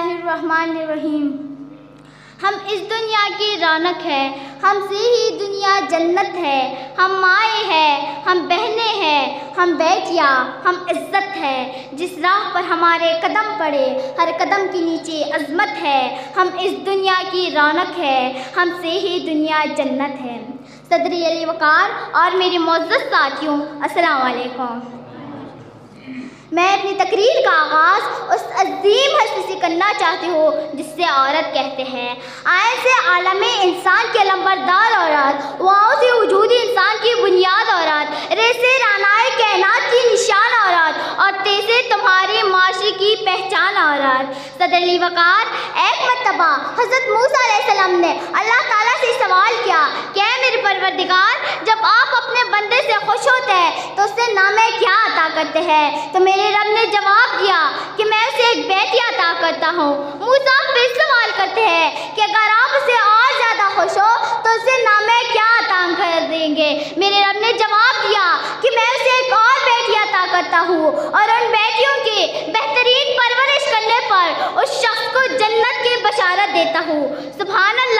बिस्मिल्लाहिर्रहमानिर्रहीम। हम इस दुनिया की रौनक है, हमसे ही दुनिया जन्नत है। हम माए हैं, हम बहनें हैं, हम बेटियाँ, हम इज्जत है। जिस राह पर हमारे कदम पड़े, हर कदम के नीचे अज़मत है। हम इस दुनिया की रौनक है, हमसे ही दुनिया जन्नत है। सदरी अली वक़ार और मेरे मुअज़्ज़ज़ साथियों, अस्सलाम वालेकुम। मैं अपनी तकरीर का आगाज़ उस अज़ीम हस्ती से करना चाहती हूँ जिससे औरत कहते हैं। आए से आलम इंसान के लंबरदार औरत, वाओ से वजूदी इंसान की बुनियाद औरत, रेसे रानाए कायनात की निशान औरत, और तेसे तुम्हारी माशी की पहचान औरत। सदर अली वक़ार, एक मरतबा हज़रत मूसा अलैहिस्सलाम ने अल्लाह ताला से सवाल किया, क्या मेरे परवरदिगार, जब आप अपने बंदे से खुश होते हैं तो उससे नामे क्या अता करते हैं? तो मेरे रब ने जवाब दिया कि मैं उसे एक बेटी अता करता हूँ। मूसा फिर सवाल करते हैं कि अगर आप उसे और ज़्यादा खुश हो तो उसे नामे क्या अता कर देंगे? मेरे रब ने जवाब दिया कि मैं उसे एक और बेटी अता करता हूँ, और उन बेटियों की बेहतरीन परवरिश करने पर उस शख्स को जन्नत की बशारत देता हूँ। सुभान अल्लाह।